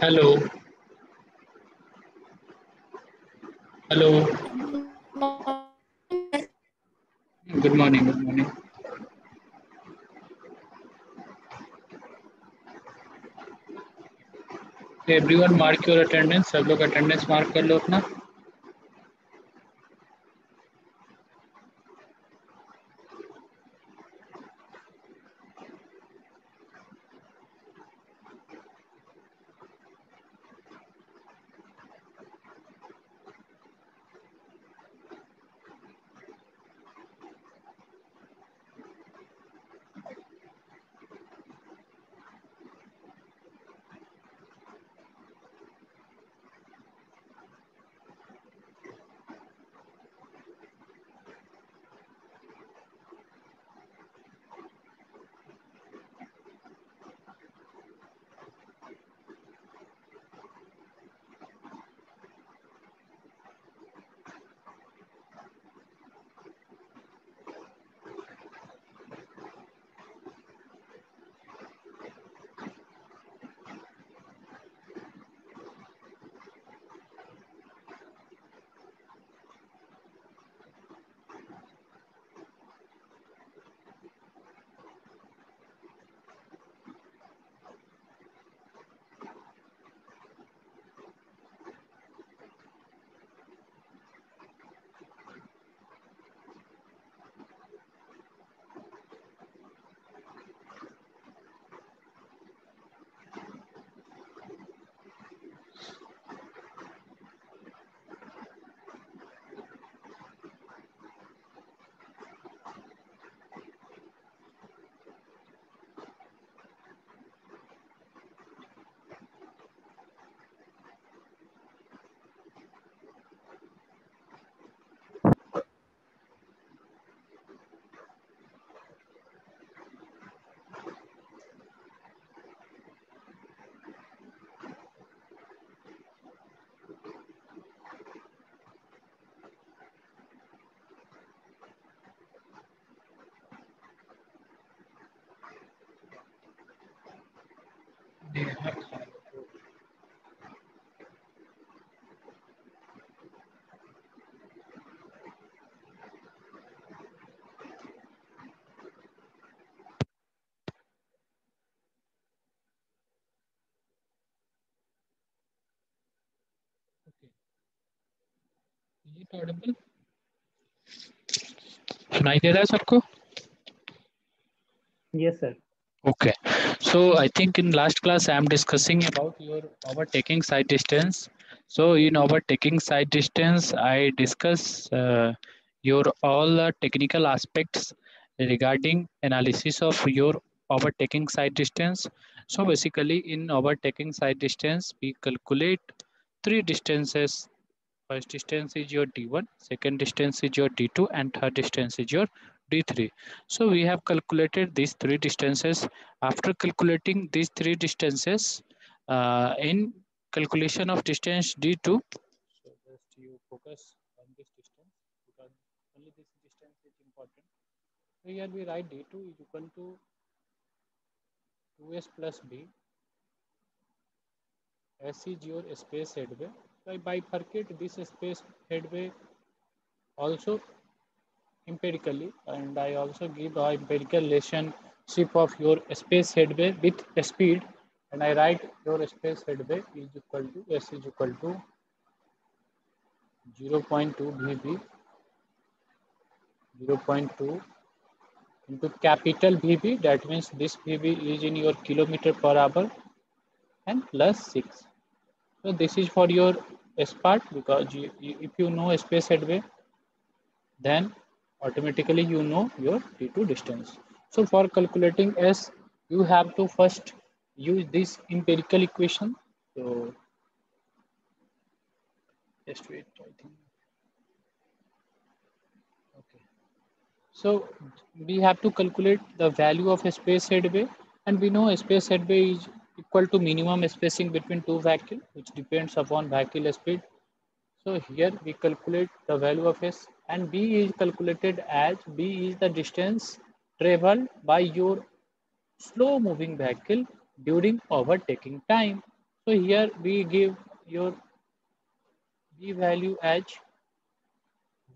Hello, hello. Good morning, good morning. Everyone mark your attendance, सब लोग attendance mark कर लो अपना। ऑडिबल सुनाई दे रहा है सबको? Yes, sir. Okay. So I think in last class I am discussing about your overtaking side distance. So in overtaking side distance, I discuss your all technical aspects regarding analysis of your overtaking side distance. So basically in overtaking side distance, we calculate three distances. First distance is your D1, second distance is your D2, and third distance is your D3. So we have calculated these three distances. After calculating these three distances, in calculation of distance D2, so just you focus on this distance because only this distance is important. So here we write D2 is equal to 2s plus b. S is your space headway. So I bifurcate this space headway also empirically, and I also give a empirical relationship of your space headway with speed, and I write your space headway is equal to S is equal to 0.2 VB, 0.2 into capital VB, that means this VB is in your kilometer per hour, and plus 6. So this is for your S part, because if you know space headway, then automatically you know your T2 distance. So for calculating S, you have to first use this empirical equation. So just wait, I think. Okay. So we have to calculate the value of a space headway, and we know a space headway is equal to minimum spacing between two vehicles, which depends upon vehicle speed. So here we calculate the value of S, and B is calculated as B is the distance traveled by your slow moving vehicle during overtaking time. So here we give your V value as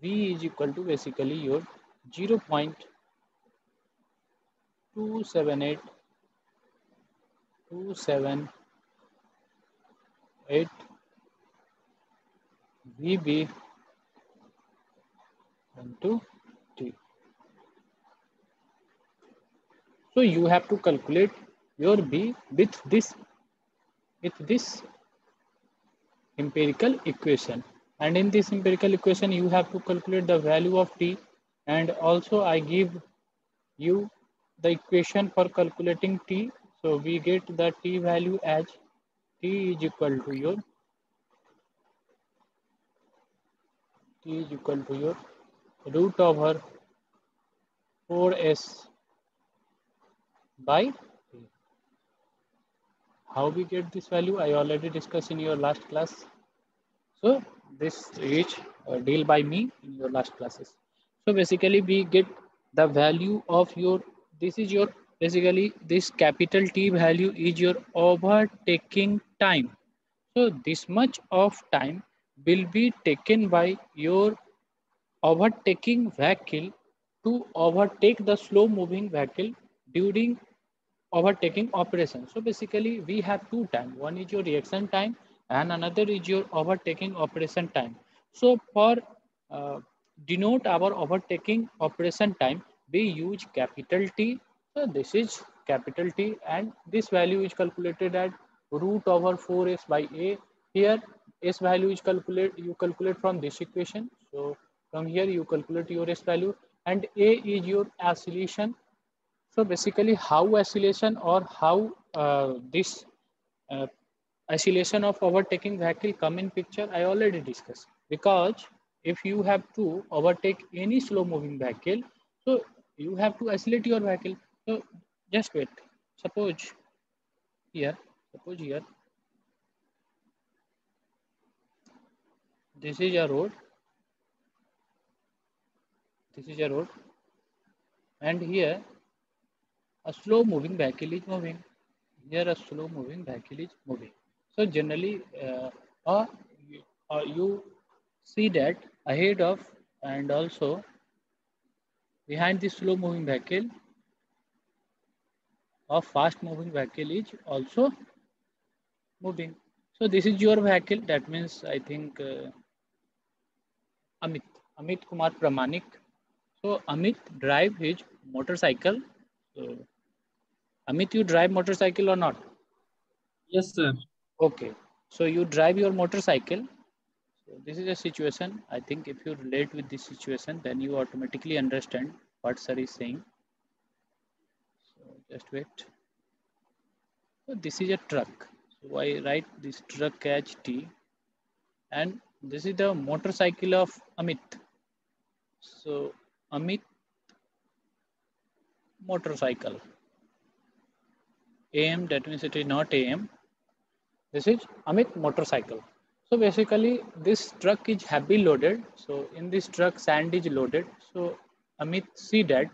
V is equal to basically your 0.278278 VB into T. So you have to calculate your B with this empirical equation, and in this empirical equation you have to calculate the value of T, and also I give you the equation for calculating T. So we get the T value as T is equal to your root over 4s by T. How we get this value I already discussed in your last class. So this is deal by me in your last classes. So basically we get the value of your, this is your, basically this capital T value is your overtaking time. So this much of time will be taken by your overtaking vehicle to overtake the slow moving vehicle during overtaking operation. So basically we have two time. One is your reaction time and another is your overtaking operation time. So for uh, denote our overtaking operation time, we use capital T. So this is capital T, and this value is calculated at root over 4s by A. Here S value is you calculate from this equation. So from here you calculate your S value, and A is your acceleration. So basically how acceleration or how this uh, acceleration of overtaking vehicle come in picture, I already discussed. Because if you have to overtake any slow moving vehicle, so you have to accelerate your vehicle. So just wait. Suppose here, this is a road. This is a road, and here a slow moving vehicle is moving. Here a slow moving vehicle is moving. So generally, you see that ahead of and also behind the slow moving vehicle, a fast moving vehicle is also moving. So this is your vehicle. That means I think Amit Kumar Pramanik. So Amit drive his motorcycle. So Amit, you drive motorcycle or not? Yes, sir. Okay. So you drive your motorcycle. So this is a situation. I think if you relate with this situation, then you automatically understand what sir is saying. So just wait. So this is a truck. So I write this truck as T, and this is the motorcycle of Amit. So Amit motorcycle. AM, that means it is not AM. This is Amit motorcycle. So basically this truck is heavy loaded. So in this truck sand is loaded. So Amit see that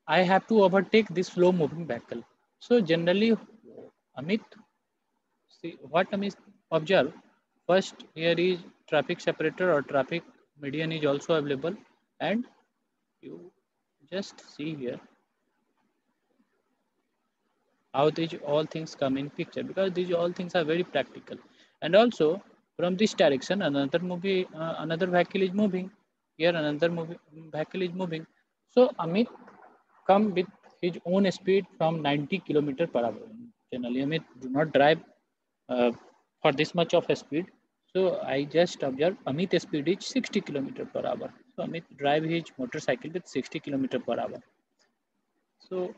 I have to overtake this slow moving vehicle. So generally Amit, see what Amit observe. First here is traffic separator or traffic median is also available, and you just see here how these all things come in picture, because these all things are very practical. And also from this direction another vehicle is moving. Here another vehicle is moving. So Amit come with his own speed from 90 kilometer per hour. Generally Amit do not drive uh, for this much of a speed. So I just observe Amit speed is 60 kilometer per hour. So Amit drive his motorcycle with 60 kilometer per hour. So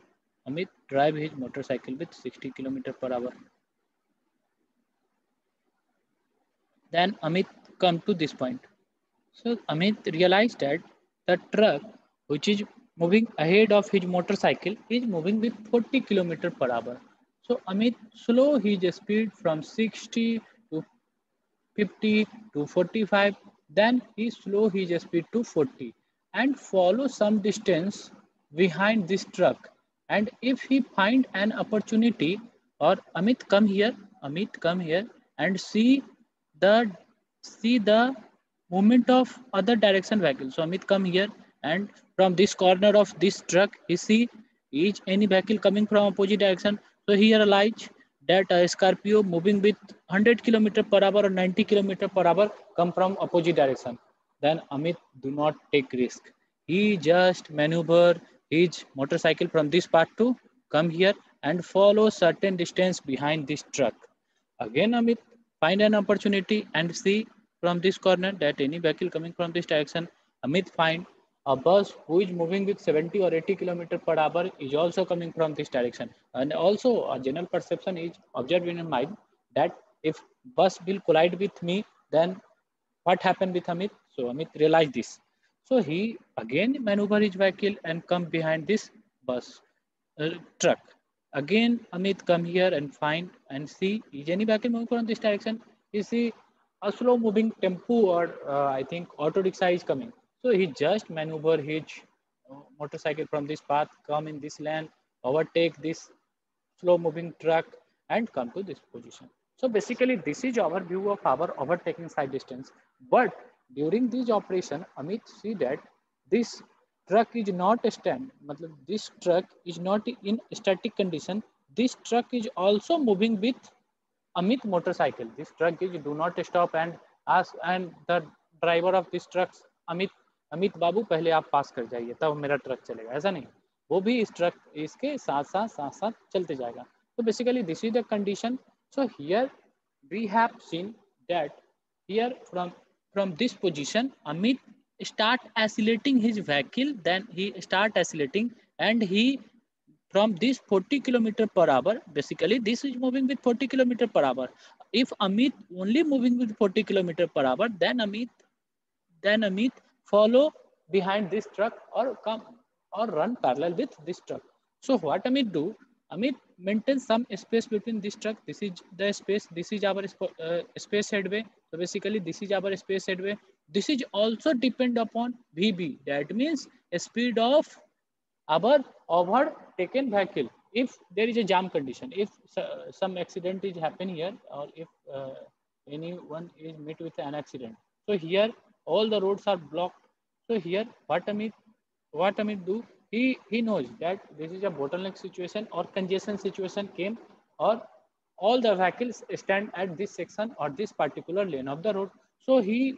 Amit drive his motorcycle with 60 kilometer per hour. Then Amit come to this point. So Amit realized that the truck which is moving ahead of his motorcycle is moving with 40 kilometer per hour. So Amit slow his speed from 60 to 50 to 45. Then he slow his speed to 40 and follow some distance behind this truck. And if he find an opportunity, or Amit come here, Amit come here and the the movement of other direction vehicle. So Amit come here and from this corner of this truck, he see each any vehicle coming from opposite direction. So he realize that a Scorpio moving with 100 kilometer per hour or 90 kilometer per hour come from opposite direction. Then Amit do not take risk. He just maneuver his motorcycle from this part to come here and follow certain distance behind this truck. Again, Amit find an opportunity and see from this corner that any vehicle coming from this direction. Amit find a bus who is moving with 70 or 80 kilometer per hour is also coming from this direction. And also a general perception is observed in your mind that if bus will collide with me, then what happened with Amit? So Amit realized this. So he again maneuver his vehicle and come behind this bus truck. Again, Amit come here and find and see is any vehicle moving from this direction? You see a slow moving tempo or I think auto rickshaw is coming. So he just maneuver his motorcycle from this path, come in this lane, overtake this slow moving truck and come to this position. So basically this is our view of our overtaking side distance. But during this operation, Amit see that this truck is not a stand. Matlab, this truck is not in static condition. This truck is also moving with Amit motorcycle. This truck is do not stop and ask and the driver of this truck Amit Amit बाबू पहले आप पास कर जाइए तब मेरा truck चलेगा ऐसा नहीं वो भी इस ट्रक इसके साथ साथ चलते जाएगा तो basically this is the condition so here we have seen that here from this position Amit start accelerating his vehicle then he start accelerating and he from this 40 kilometer per hour basically this is moving with 40 kilometer per hour if Amit only moving with 40 kilometer per hour then Amit follow behind this truck or come or run parallel with this truck. So what Amit do? Amit maintain some space between this truck. This is the space. This is our space headway. So basically, this is our space headway. This is also depend upon VB. That means speed of our overtaken vehicle. If there is a jam condition, if some accident is happen here, or if anyone is met with an accident, so here all the roads are blocked. So here what Amit do? He knows that this is a bottleneck situation or congestion situation came or all the vehicles stand at this section or this particular lane of the road. So he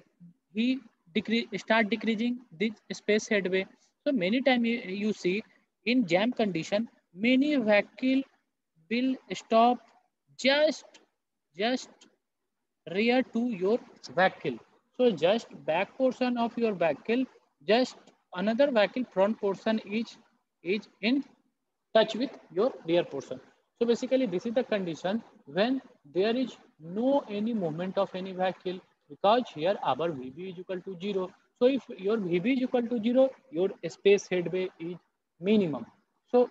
start decreasing this space headway. So many times you see in jam condition, many vehicle will stop just just rear to your vehicle. So just back portion of your vehicle, just another vehicle front portion is in touch with your rear portion. So basically this is the condition when there is no any movement of any vehicle because here our VB is equal to 0. So if your VB is equal to 0, your space headway is minimum. So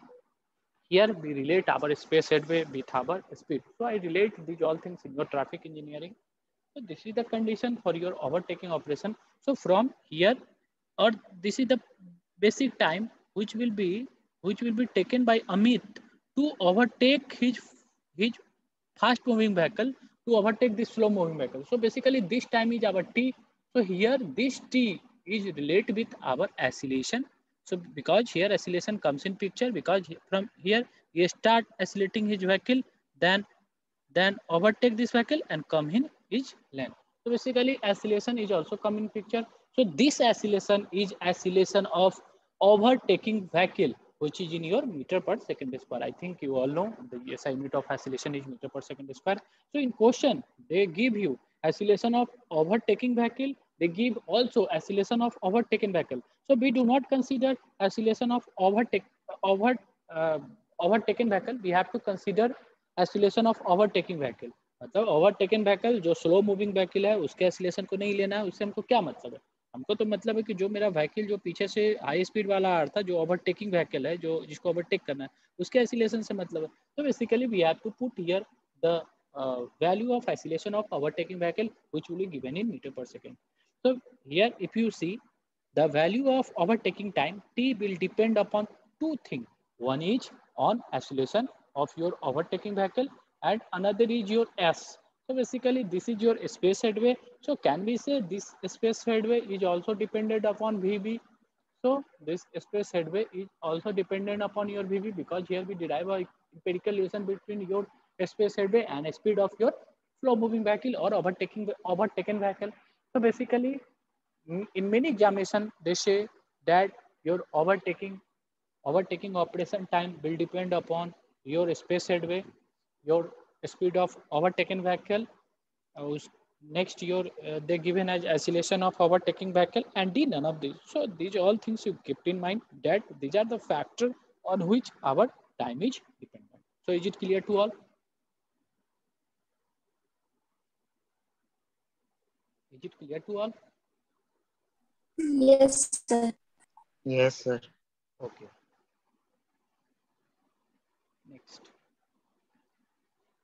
here we relate our space headway with our speed. So I relate these all things in your traffic engineering. So this is the condition for your overtaking operation. So from here, or this is the basic time which will be taken by Amit to overtake his fast moving vehicle to overtake this slow moving vehicle. So basically this time is our T. So here this T is related with our acceleration. So because here acceleration comes in picture because from here he start accelerating his vehicle then overtake this vehicle and come in his lane. So basically acceleration is also come in picture. So this acceleration is acceleration of overtaking vehicle which is in your meter per second square. I think you all know the SI unit of acceleration is meter per second square. So in question they give you acceleration of overtaking vehicle. They give also acceleration of overtaken vehicle. So we do not consider acceleration of uh, overtaken vehicle. We have to consider acceleration of overtaking vehicle मतलब overtaken vehicle जो slow moving vehicle है उसके acceleration को नहीं लेना है उससे हमको क्या मतलब है हमको तो मतलब है कि जो मेरा व्हीकल जो पीछे से हाई स्पीड वाला आ रहा था जो ओवरटेकिंग व्हीकल है जो जिसको ओवरटेक करना है उसके एक्सीलेशन से मतलब है तो basically we have to put here the value of acceleration of overtaking vehicle which will be given in meter per second. So here if you see the value of overtaking time t will depend upon two things. One is on acceleration of your overtaking vehicle and another is your S. So basically this is your space headway. So can we say this space headway is also dependent upon VB? So this space headway is also dependent upon your VB, because here we derive a empirical relation between your space headway and speed of your flow moving vehicle or overtaken vehicle. So basically in many examination they say that your overtaking operation time will depend upon your space headway, your speed of overtaken vehicle. Next, your they given as oscillation of overtaking vehicle, and D none of these. So these all things you kept in mind that these are the factor on which our time is dependent. So is it clear to all? Is it clear to all? Yes, sir. Yes, sir. Okay. Next.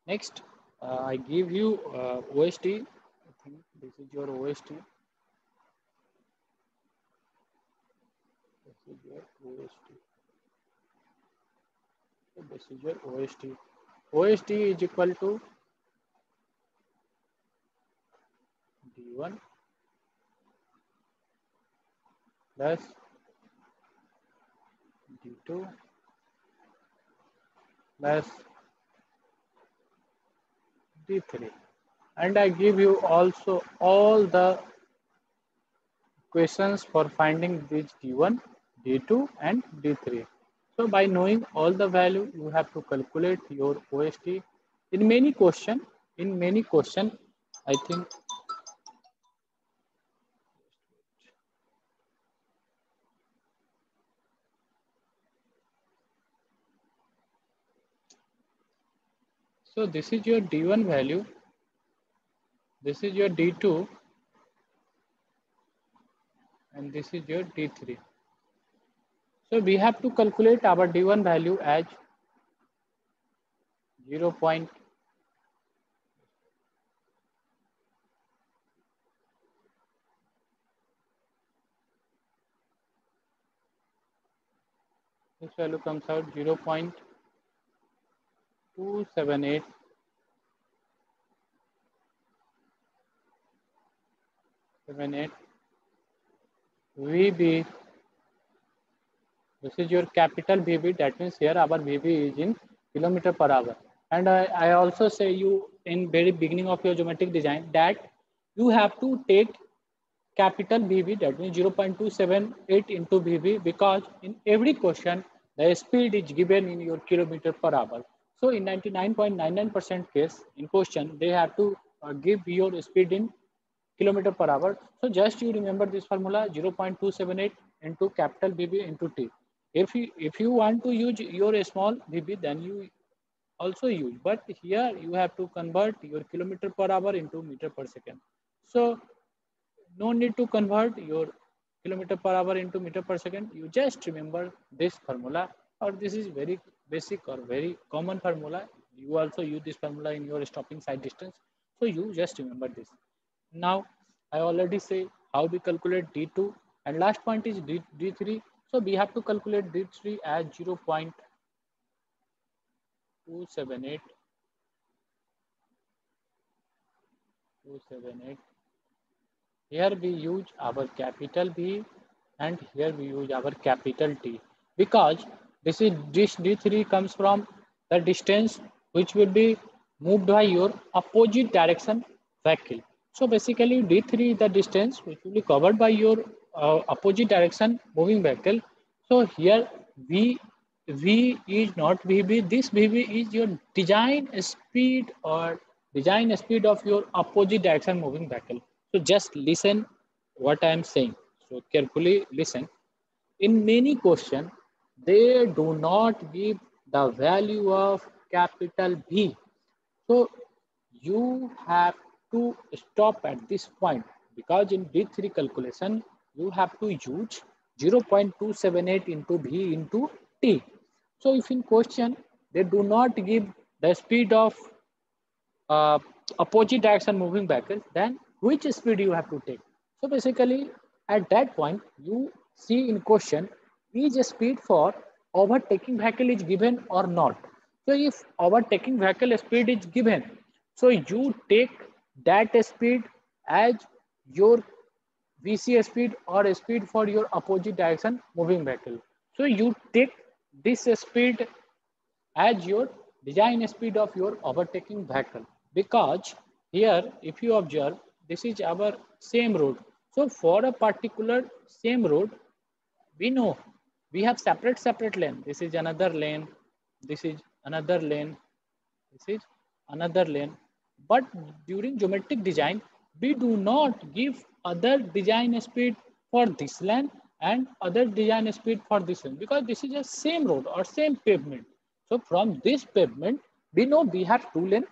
Next, I give you OST. I think this is your OST. This is your OST. So this is your OST. OST is equal to D1 plus D2 plus D3. And I give you also all the questions for finding these D1, D2 and D3. So by knowing all the value, you have to calculate your OST. In many question, I think so. This is your D1 value. This is your D2 and this is your D3. So we have to calculate our D1 value as 0. This value comes out 0.278 VB. This is your capital VB. That means here our VB is in kilometer per hour. And I also say you in very beginning of your geometric design that you have to take capital VB, that means 0.278 into VB, because in every question the speed is given in your kilometer per hour. So in 99.99% case in question they have to give your speed in kilometer per hour. So just you remember this formula 0.278 into capital VB into T. If you want to use your small VB, then you also use, but here you have to convert your kilometer per hour into meter per second. So no need to convert your kilometer per hour into meter per second. You just remember this formula, or this is very basic or very common formula. You also use this formula in your stopping side distance. So you just remember this. Now I already say how we calculate D2, and last point is D3. So we have to calculate D3 as 0.278 Here we use our capital V and here we use our capital T, because this D3 comes from the distance which will be moved by your opposite direction vehicle. So basically D3 is the distance which will be covered by your opposite direction moving vehicle. So here V is not VB. This VB is your design speed of your opposite direction moving vehicle. So just listen what I am saying. So carefully listen. In many questions, they do not give the value of capital V. So you have to stop at this point, because in D3 calculation, you have to use 0.278 into V into T. So if in question, they do not give the speed of uh, opposite direction moving vehicles, then which speed you have to take? So basically, at that point, you see in question, is speed for overtaking vehicle is given or not. So if overtaking vehicle speed is given, so you take that speed as your VC speed or speed for your opposite direction moving vehicle. So you take this speed as your design speed of your overtaking vehicle, because here if you observe, this is our same road. So for a particular same road, we know we have separate lane. This is another lane, this is another lane, this is another lane. But during geometric design, we do not give other design speed for this lane and other design speed for this lane, because this is a same road or same pavement. So from this pavement, we know we have two lane.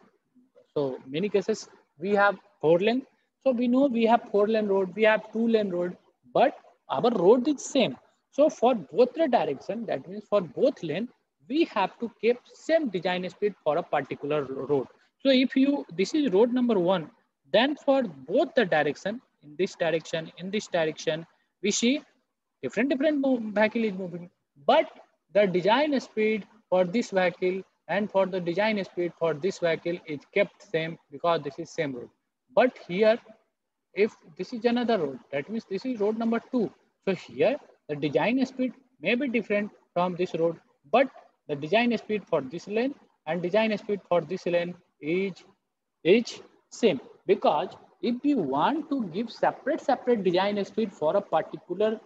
So many cases we have four lane. So we know we have four lane road, we have two lane road, but our road is same. So for both the direction, that means for both lane, we have to keep same design speed for a particular road. So if you, this is road number one, then for both the direction, in this direction, we see different vehicle is moving, but the design speed for this vehicle and for the design speed for this vehicle is kept same, because this is same road. But here, if this is another road, that means this is road number two. So here the design speed may be different from this road, but the design speed for this lane and design speed for this lane is same, because if we want to give separate design speed for a particular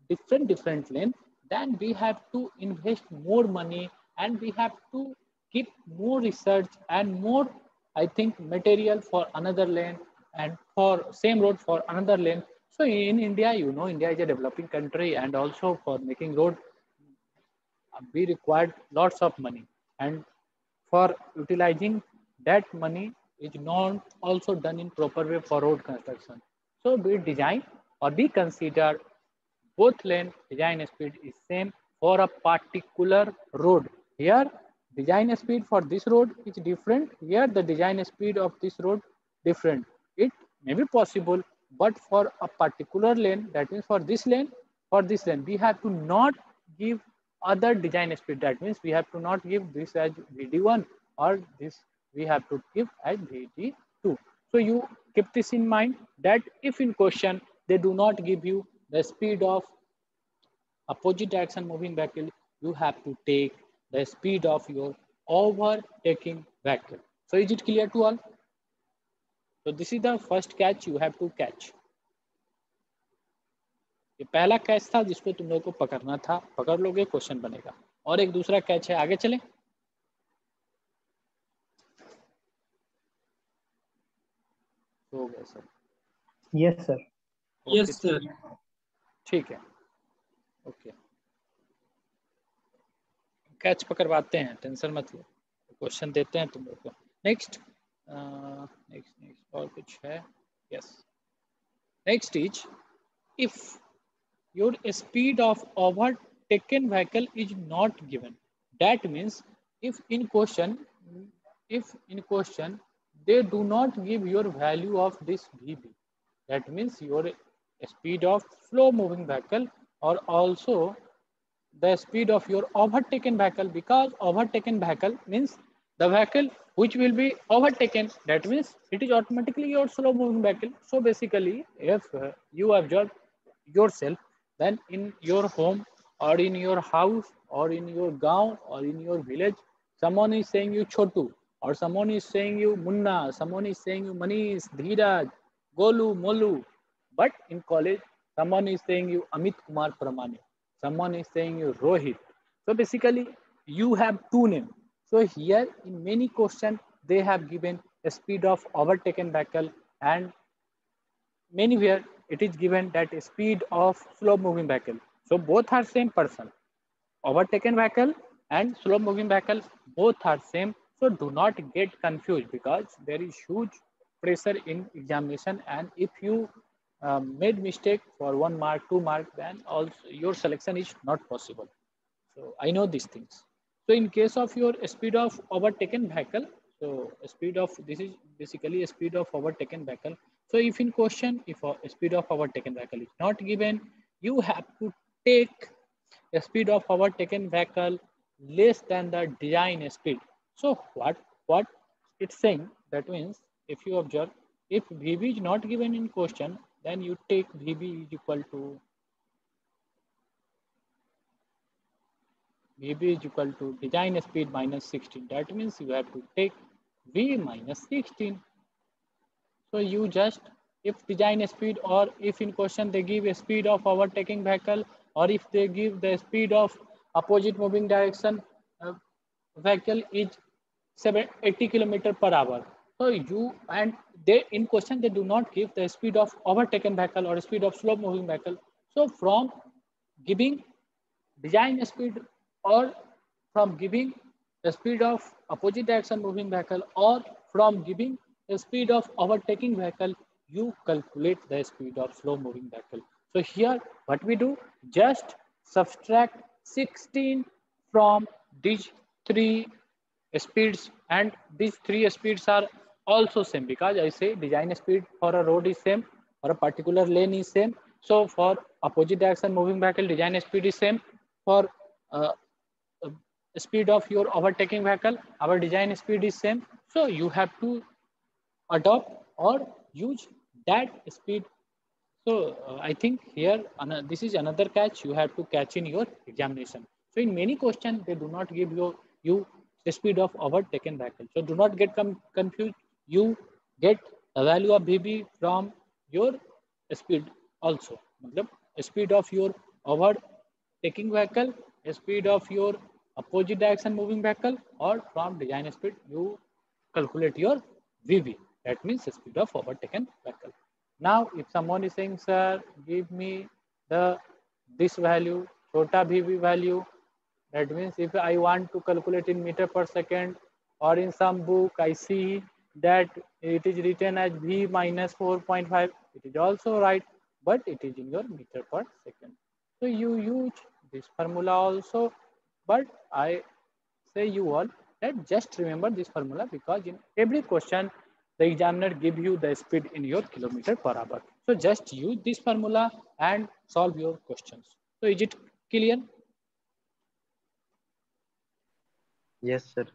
different lane, then we have to invest more money and we have to keep more research and more, I think, material for another lane and for same road for another lane. So in India, you know, India is a developing country, and also for making road we required lots of money, and for utilizing that money is not also done in proper way for road construction. So we design or we consider both lane design speed is same for a particular road. Here design speed for this road is different, here the design speed of this road different. It may be possible, but for a particular lane, that means for this lane, we have to not give other design speed. That means we have to not give this as VD1 or this we have to give as VD2. So you keep this in mind that if in question they do not give you the speed of opposite direction moving vehicle, you have to take the speed of your overtaking vehicle. So is it clear to all? So this is the first catch you have to catch. ये पहला catch था जिसको तुम लोगों को पकड़ना था, पकड़ लोगे क्वेश्चन बनेगा। और एक दूसरा कैच है, आगे चलें। हो गया sir? Yes sir. Yes sir. ठीक है, ओके, कैच पकड़वाते हैं, टेंशन मत लो, क्वेश्चन देते हैं तुम लोग को। नेक्स्ट और कुछ है? Yes, next is if your speed of overtaken vehicle is not given, that means if in question they do not give your value of this VB, that means your speed of slow moving vehicle or also the speed of your overtaken vehicle, because overtaken vehicle means the vehicle which will be overtaken, that means it is automatically your slow moving vehicle. So basically if you observe yourself, then in your home or in your house or in your gaon or in your village, someone is saying you Chotu, or someone is saying you Munna, someone is saying you Manish, Dheeraj, Golu, Molu. But in college, someone is saying you Amit Kumar Pramani, someone is saying you Rohit. So basically you have two names. So here in many questions they have given a speed of overtaken vehicle, and many where it is given that speed of slow moving vehicle. So both are same person. Overtaken vehicle and slow moving vehicle, both are same. So do not get confused, because there is huge pressure in examination, and if you made mistake for 1 mark, 2 mark, then also your selection is not possible. So I know these things. So in case of your speed of overtaken vehicle, so speed of, this is basically a speed of overtaken vehicle. So if in question, if a speed of overtaken vehicle is not given, you have to take a speed of overtaken vehicle less than the design speed. So what it's saying, that means if you observe, if VB is not given in question, then you take VB is equal to design speed minus 16. That means you have to take V minus 16. So you just, if design speed, or if in question they give a speed of overtaking vehicle, or if they give the speed of opposite moving direction vehicle is 80 kilometer per hour. So you, and they in question they do not give the speed of overtaken vehicle or speed of slow moving vehicle. So from giving design speed, or from giving the speed of opposite direction moving vehicle, or from giving the speed of overtaking vehicle, you calculate the speed of slow moving vehicle. So here what we do, just subtract 16 from these three speeds, and these three speeds are also same, because I say design speed for a road is same, for a particular lane is same. So for opposite direction moving vehicle, design speed is same. For uh, uh, speed of your overtaking vehicle, our design speed is same. So you have to adopt or use that speed. So I think here this is another catch you have to catch in your examination. So in many questions they do not give you the speed of overtaken vehicle. So do not get confused. You get the value of VB from your speed also. मतलब speed of your overtaking vehicle, speed of your opposite direction moving vehicle, or from design speed you calculate your VB. That means the speed of overtaken vehicle. Now, if someone is saying, sir, give me the this value, chota VB value, that means if I want to calculate in meter per second, or in some book I see that it is written as V minus 4.5, it is also right, but it is in your meter per second. So you use this formula also, but I say you all that just remember this formula, because in every question the examiner give you the speed in your kilometer per hour. So just use this formula and solve your questions. So is it clear? Yes, sir.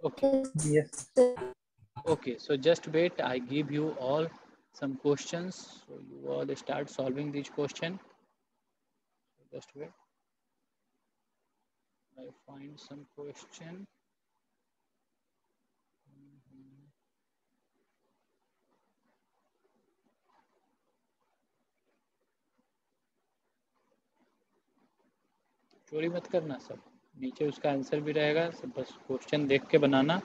Okay. Yes. Okay. So just wait. I give you all some questions. So you all start solving these questions. Just wait. I find some question. चोरी मत करना, सब नीचे उसका answer भी रहेगा, सब बस क्वेश्चन देख के बनाना.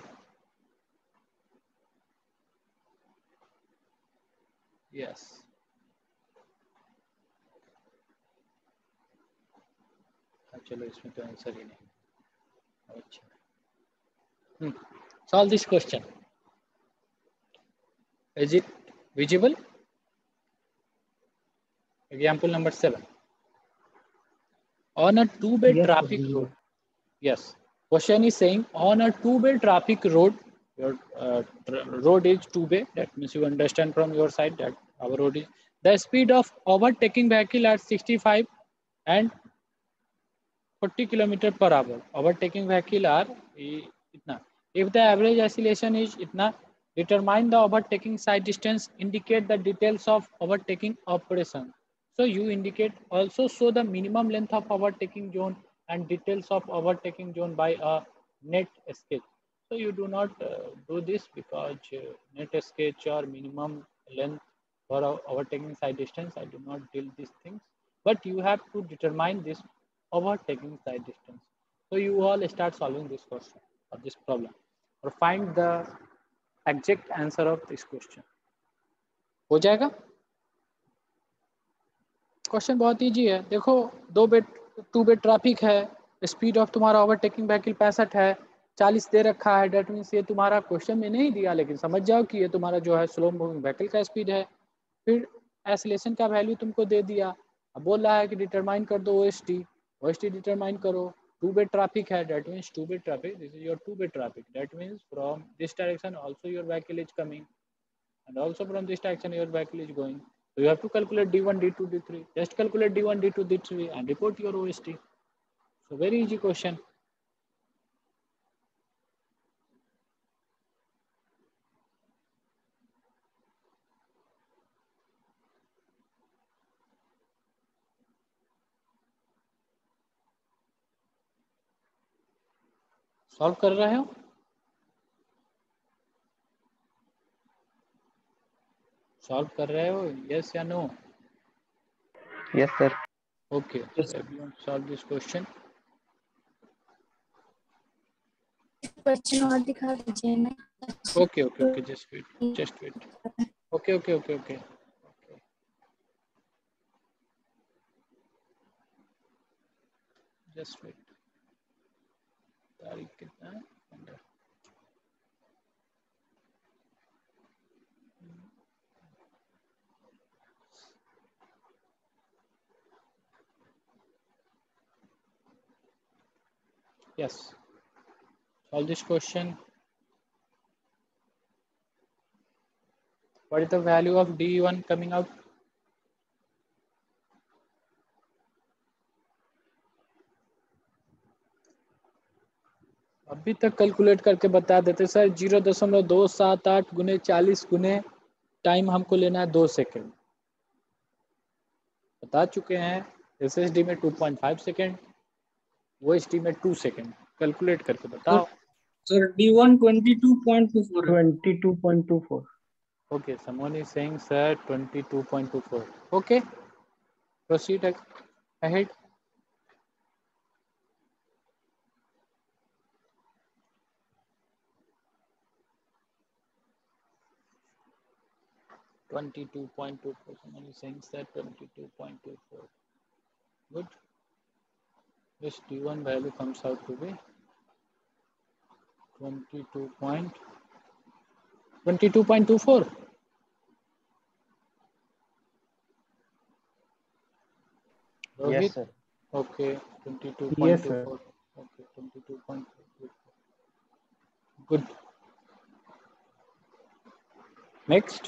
यस. चलो इसमें तो आंसर ही नहीं. अच्छा. Solve this question. Is it visible? Example number 7. On a two-way Yes, traffic visible. road. Yes. Question is saying on a two-way traffic road, your road is two-way. That means you understand from your side that our road is. The speed of overtaking vehicle at 65 and 40 kilometer per hour. Overtaking vehicle are itna. If the average acceleration is itna, determine the overtaking side distance. Indicate the details of overtaking operation. So you indicate also show the minimum length of overtaking zone and details of overtaking zone by a net sketch. So you do not do this, because net sketch or minimum length for overtaking side distance, I do not deal these things. But you have to determine this overtaking side distance. So you all start solving this question or this problem, or find the exact answer of this question. हो जाएगा? Question बहुत easy है. देखो, two way traffic है, speed of तुम्हारा overtaking vehicle 65 है, 40 दे रखा है. डेट मीन्स ये तुम्हारा क्वेश्चन में नहीं दिया, लेकिन समझ जाओ कि ये तुम्हारा जो है स्लो मूविंग व्हीकल का स्पीड है. फिर एक्सीलरेशन का वैल्यू तुमको दे दिया. अब बोल रहा है कि डिटरमाइन कर दो OST डिटरमाइन करो. टू वे ट्रैफिक है, that means two way traffic, this is your two way traffic. That means from this direction also your vehicle is coming, and also from this direction your vehicle is going. So you have to calculate D1, D2, D3. Just calculate D1, D2, D3 and report your OST. So very easy question. Solve कर रहे हो? Solve कर रहे हो? Yes या no? Yes, sir. Okay, so everyone solve this question. Question और दिखा दीजिए ना. Okay, just wait. Okay. Just wait. तारीख कितना है? Yes. Solve this question. What is the value of D1 coming out? अभी तक कैलकुलेट करके बता देते सर. 0.278 गुने 40 गुने टाइम हमको लेना है 2 सेकेंड. बता चुके हैं. SSD में 2.5 सेकेंड, OSD में 2 सेकेंड. कैलकुलेट करके बताओ. Sir, D1 22.24. 22.24. Okay, someone is saying sir 22.24. Okay, proceed ahead. Someone is saying sir 22.24. Good. This D1 value comes out to be 22.24. Rohit? Yes, sir. Okay, 22.24. Yes, sir. Okay, 22.24. Good. Next.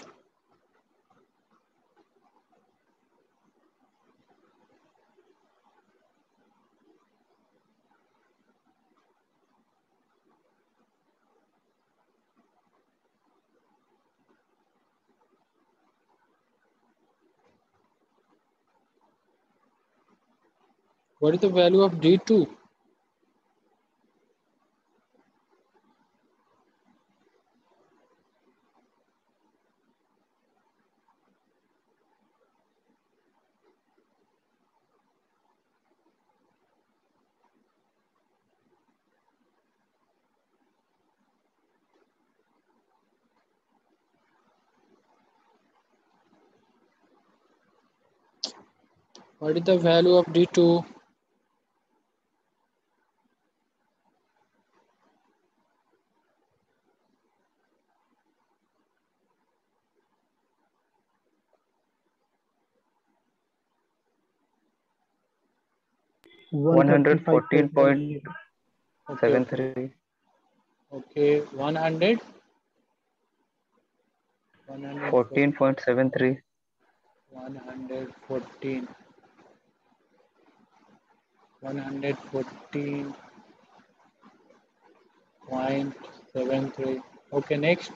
What is the value of D2? What is the value of D2? One hundred 14.73. Okay, 100. 14.73. 114. 114.73. Okay, next.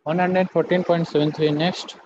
$114.73 next.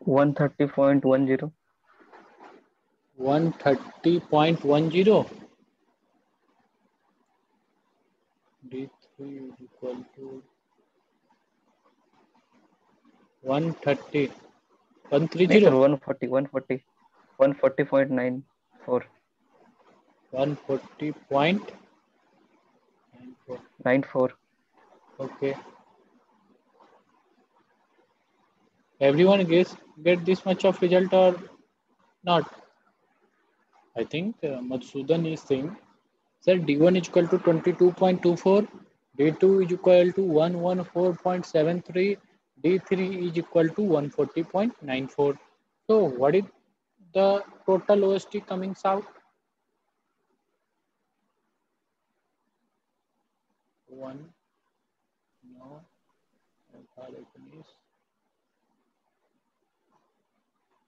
One 130.10. 130.10. D3 is equal to 130. 130. 140. 140.94. 140.94. Okay. 94. Everyone get this much of result or not? I think Madhusudan is saying, sir, D1 is equal to 22.24, D2 is equal to 114.73, D3 is equal to 140.94. So what is the total OST coming out? 1, no, I thought it is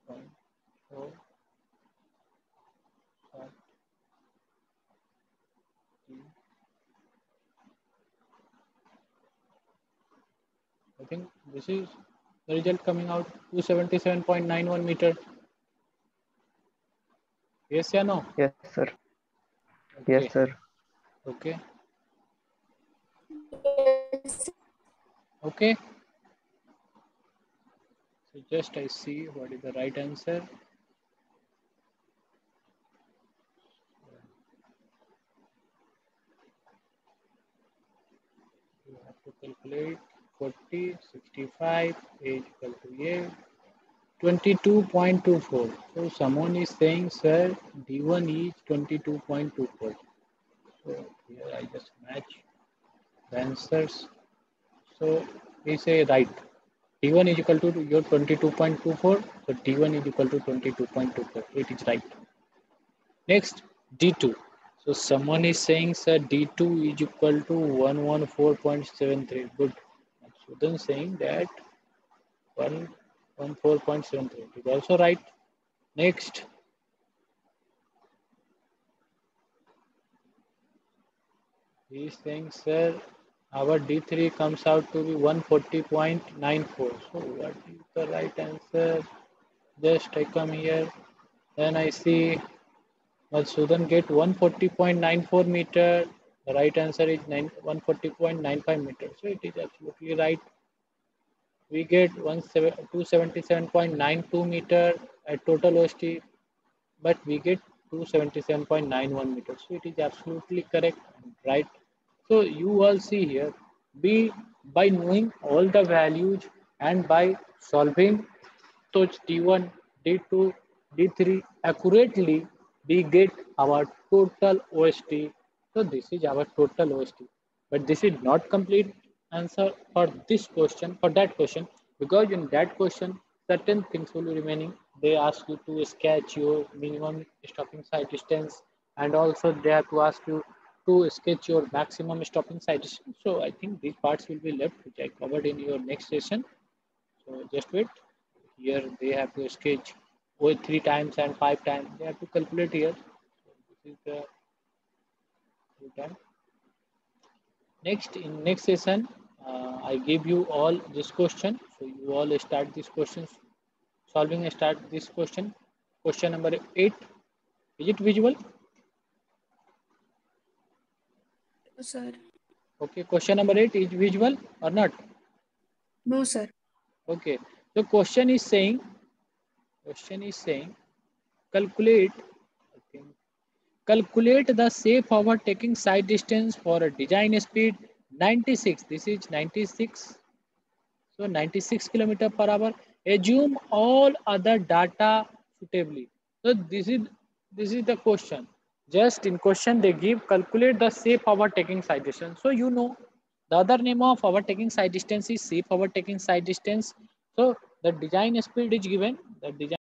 0.4, 5, 3. I think this is the result coming out 277.91 meter. Yes or no? Yes, sir. Okay. Yes, sir. Okay. Yes. Okay. So just I see what is the right answer. You have to calculate 40, 65, age equal to 8, 22.24. So someone is saying, sir, D1 is 22.24. So here I just match the answers. So we say right. D1 is equal to your 22.24. So D1 is equal to 22.24. It is right. Next, D2. So someone is saying, sir, D2 is equal to 114.73. Good. Sudan saying that 114.73 is also right. Next, he is saying, sir, our D3 comes out to be 140.94. So what is the right answer? Just I come here, then I see Madhusudan get 140.94 meter. The right answer is 140.95 meters. So it is absolutely right. We get 277.92 meter at total OST, but we get 277.91 meters. So it is absolutely correct and right. So you all see here, by knowing all the values and by solving those D1, D2, D3 accurately, we get our total OST. So this is our total OST. But this is not complete answer for this question, for that question, because in that question, certain things will be remaining. They ask you to sketch your minimum stopping side distance, and also they have to ask you to sketch your maximum stopping side distance. So I think these parts will be left, which I covered in your next session. So just wait. Here they have to sketch with 3 times and 5 times. They have to calculate here. So this is the 3 times. Next, in next session, I give you all this question. So you all start these questions. Solving start this question. Question number 8. Is it visual? No, sir. Okay. Question number 8 is visual or not? No, sir. Okay. So question is saying calculate. I think calculate the safe overtaking side distance for a design speed 96. This is 96. So 96 kilometer per hour. Assume all other data suitably. So this is the question. Just in question they give calculate the safe overtaking side distance. So you know the other name of overtaking side distance is safe overtaking side distance. So the design speed is given. The design